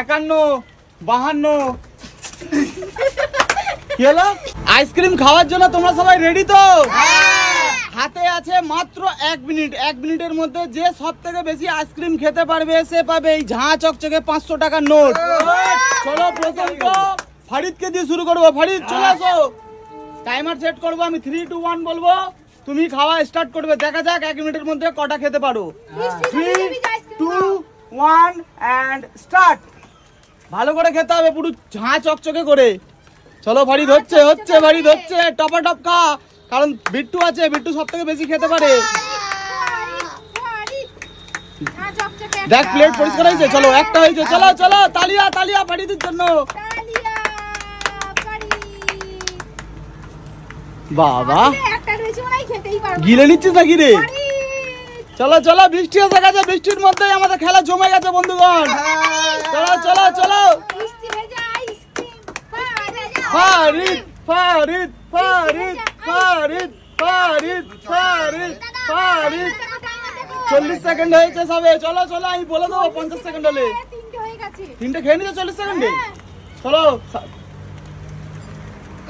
51 52 কি হলো? আইসক্রিম খাওয়ার জন্য তোমরা সবাই রেডি তো? হাতে আছে মাত্র 1 মিনিট। 1 মিনিটের মধ্যে যে সব থেকে বেশি আইসক্রিম খেতে পারবে সে পাবে এই ঝাঁ চকচকে 500 টাকার নোট। চলো প্রথম তো ফারিদকে দিয়ে শুরু করবো। ফারিদ চলে আসো, টাইমার সেট করবো, আমি 3 2 1 বলবো, তুমি খাওয়া স্টার্ট করবে। দেখা যাক 1 মিনিটের মধ্যে কটা খেতে পারো। 3 2 1 এন্ড স্টার্ট। ভালো করে খেতে হবে, পুরো ঝাঁ চকচকে করে। চলো ফারিদ, হচ্ছে ফারিদ হচ্ছে, টপাটপ খা, কারণ বিট্টু আছে, বিট্টু সব থেকে বেশি খেতে পারে। দেখ প্লেট পরিষ্কার হয়েছে। চলো একটা হয়েছে, চলো চলো তালিয়া তালিয়া ফারিদের জন্য। বাবা গিলে নিচ্ছিস নাকি রে? চলো চলো, বৃষ্টি এসে গেছে, বৃষ্টির মধ্যেই আমাদের খেলা জমে গেছে বন্ধুগণ। চলো চলো চলো, ফারিদ ফারিদ ফারিদ ফারিদ ফারিদ ফারিদ ফারিদ 40 সেকেন্ড হয়েছে সবে। চলো চলো, আমি বলে দেবো 50 সেকেন্ড হলে। তিনটে খেয়ে নিতে 40 সেকেন্ডে। চলো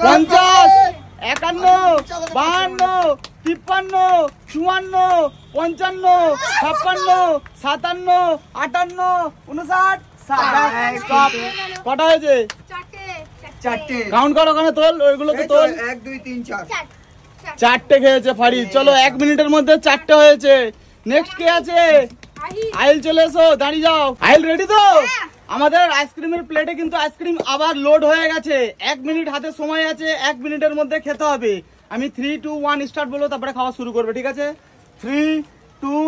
50 51 52 53 54 55 56 57 58 59 60। কটা হয়েছে? চারটে। কাউন্ট করো, ওখানে তোল, ওইগুলোকে তোল। 1 2 3 4 চারটে খেয়েছে ফারিদ। চলো 1 মিনিটের মধ্যে 4টে হয়েছে। নেক্সট কে আছে? আহিল চলে এসো, দাঁড়িয়ে যাও। আহিল রেডি তো? আমাদের আইসক্রিমের প্লেটে কিন্তু আইসক্রিম আবার লোড হয়ে গেছে। 1 মিনিট হাতে সময় আছে, 1 মিনিটের মধ্যে খেতে হবে। আমি 3 2 1 স্টার্ট বলবো, তারপরে খাওয়া শুরু করবে, ঠিক আছে? 3 2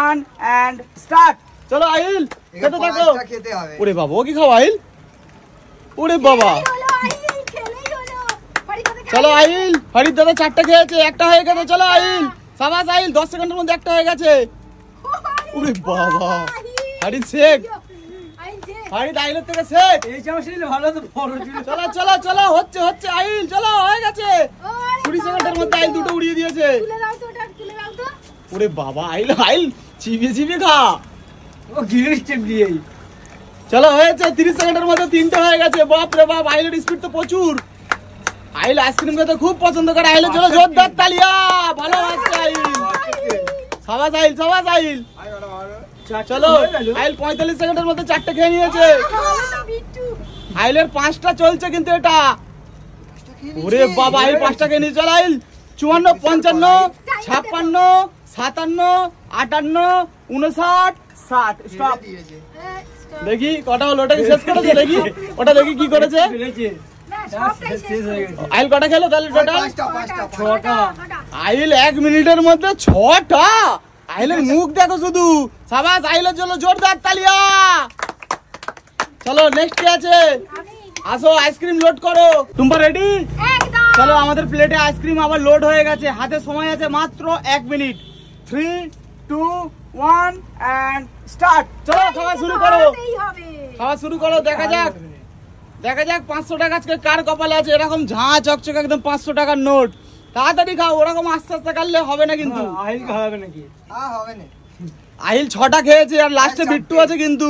1 এন্ড স্টার্ট। চলো আহিল খেতে থাকো। ওরে বাবা, ও কি খাও আহিল? ওরে বাবা, চলো আহিল। ফারিদ দাদা 4টে খেয়েছে, একটা হয়ে গেছে। চলো আহিল, সাবাস আহিল, 10 সেকেন্ডের মধ্যে একটা হয়ে গেছে। ওরে বাবা, ফারিদ শেখ, ফারিদ আহিলের থেকে শেখ। এই চামচের ভালো তো বড় ছিল। চলো চলো চলো, হচ্ছে হচ্ছে আহিল, চলো হয়ে গেছে। 20 সেকেন্ডের মধ্যে আহিল দুটো উড়িয়ে দিয়েছে। ওরে বাবা, আহিল আহিল চিবিয়ে চিবিয়ে খা। ও গিরিশ টিপ দিয়ে। চলো হয়েছে, 30 সেকেন্ডের মধ্যে 3টে হয়ে গেছে। বাপ রে বাপ, আহিলের স্পিড তো প্রচুর। আহিল আইসক্রিম খেতে খুব পছন্দ করে। আহিলের জন্য জোরদার তালিয়া। ভালো বাচ্চা আহিল, সাবাস আহিল, সাবাস আহিল। চলো আহিল 45 সেকেন্ডের মধ্যে 4টে খেয়ে নিয়েছে। আহিলের 5টা চলছে কিন্তু এটা। ওরে বাবা, আহিল 5টা খেয়ে নিয়েছে। চলো আহিল 54 55 56 57 58 59 60। স্টপ। দেখি কটা হলো, ওটাকে শেষ করেছে দেখি, ওটা দেখি কি করেছে। আহিল কটা খেলো তাহলে টোটাল? 6টা। আহিল 1 মিনিটের মধ্যে 6টা। আহিলের মুখ দেখো শুধু। সাবাস আহিলের জন্য জোরদার তালিয়া। চলো নেক্সট কে আছে? আসো, আইসক্রিম লোড করো। টুম্পা রেডি? চলো আমাদের প্লেটে আইসক্রিম আবার লোড হয়ে গেছে। হাতে সময় আছে মাত্র 1 মিনিট। 3 2 1 and start. চলো খাওয়া শুরু করো, খাওয়া শুরু করো। দেখা যাক 500 টাকা আজকে কার কপালে আছে। এরকম ঝাঁ চকচকে একদম 500 টাকার নোট। তাড়াতাড়ি খাও, ওরকম আস্তে আস্তে খাইলে হবে না কিন্তু। আহিল খাবে নাকি? হ্যাঁ হবে না। আহিল 6টা খেয়েছে আর লাস্টে বিট্টু আছে কিন্তু।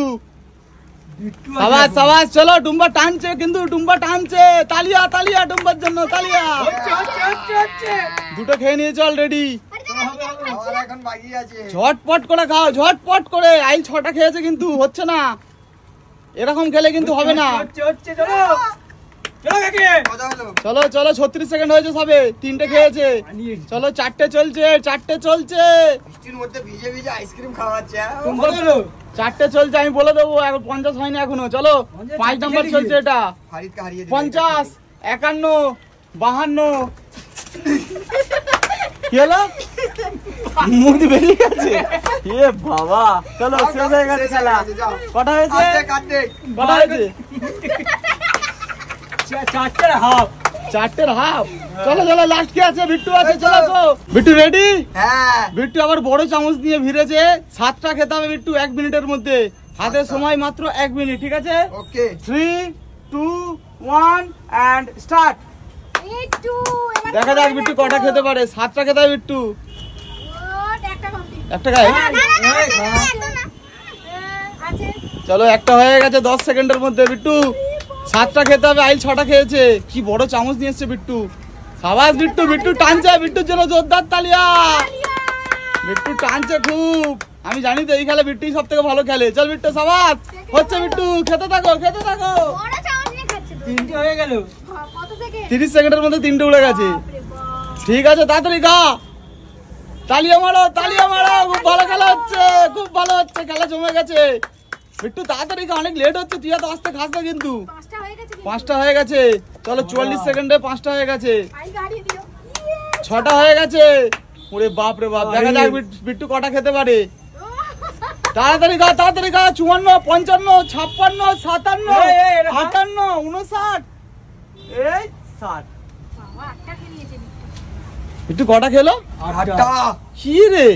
সাবাস সাবাস। চলো টুম্বা টানছে কিন্তু, টুম্বা টানছে। তালিয়া তালিয়া টুম্বার জন্য, তালিয়া। দুটো খেয়ে নিয়েছে অলরেডি। এখন বাকি আছে। ঝটপট করে খাও, ঝটপট করে। আহিল 6টা খেয়েছে কিন্তু হচ্ছে না, এরকম খেলে কিন্তু হবে না। চলো চলো 36 সেকেন্ড হয়েছে সবে, 3টে খেয়েছে। চলো 4টে চলছে, 4টে চলছে। বৃষ্টির মধ্যে ভিজে ভিজে আইসক্রিম খাওয়াচ্ছে। 4টে চলছে, আমি বলে দেবো। এখন 50 হয়নি এখনো। চলো 5 নাম্বার চলছে এটা। 50 51 52। কি হলো? মুখ বেরিয়ে গেছে। এ বাবা, চলো শেষ হয়ে গেছে খেলা। কটা হয়েছে? কটা হয়েছে? 4টের হাফ। 4টের হাফ। চলো চলো, লাস্ট কি আছে? বিট্টু আছে, চলো তো। বিট্টু রেডি? হ্যাঁ। বিট্টু আবার বড় চামচ নিয়ে ভিড়েছে। 7টা খেতে হবে বিট্টু 1 মিনিটের মধ্যে। হাতে সময় মাত্র 1 মিনিট, ঠিক আছে? ওকে। 3 2 1 এন্ড স্টার্ট। দেখা যাক বিট্টু কটা খেতে পারে। 7টা খেতে হবে বিট্টু। একটা খায়? চলো একটা হয়ে গেছে 10 সেকেন্ডের মধ্যে। বিট্টু 7টা খেতে হবে, আইল 6টা খেয়েছে। কি বড় চামচ নিয়ে এসছে বিট্টু। সাবাস বিট্টু, বিট্টু টানছে। বিট্টুর জন্য জোরদার তালিয়া। বিট্টু টানছে খুব। আমি জানি তো এই খেলে বিট্টুই সব থেকে ভালো খেলে। চল বিট্টু সাবাস। হচ্ছে বিট্টু, খেতে থাকো খেতে থাকো। 3টে হয়ে গেল। 30 সেকেন্ডের মধ্যে 3টে উড়ে গেছে। ঠিক আছে তাড়াতাড়ি খা। তালিয়া মারো তালিয়া মারো। খুব ভালো খেলা হচ্ছে, খুব ভালো হচ্ছে, খেলা জমে গেছে। বিট্টু তাড়াতাড়ি খা, অনেক লেট হচ্ছে। তুই এত আস্তে খাস না কিন্তু। 5টা হয়ে গেছে। চলো 44 সেকেন্ডে 5টা হয়ে গেছে। 6টা হয়ে গেছে। ওরে বাপ রে বাপ, দেখা যাক বিট্টু কটা খেতে পারে। তাড়াতাড়ি খা তাড়াতাড়ি খা। 54, 55, 56, 57, 58, 59, এই 60। বিট্টু কটা খেলো? 8টা। কি রে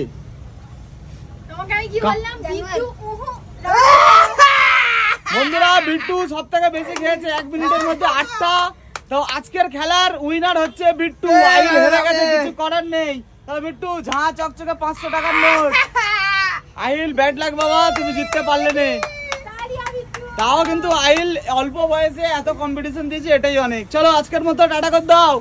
বন্ধুরা, বিট্টু সব থেকে বেশি খেয়েছে 1 মিনিটের মধ্যে 8টা। তো আজকের খেলার উইনার হচ্ছে বিট্টু। আইল হেরে গেছে, কিছু করার নেই। তাহলে বিট্টু ঝাঁ চকচকে 500 টাকার নোট। আইল ব্যাড লাক বাবা, তুমি জিততে পারলে না। তাও কিন্তু আইল অল্প বয়সে এত কম্পিটিশন দিয়েছে, এটাই অনেক। চলো আজকের মতো টাটা করে দাও।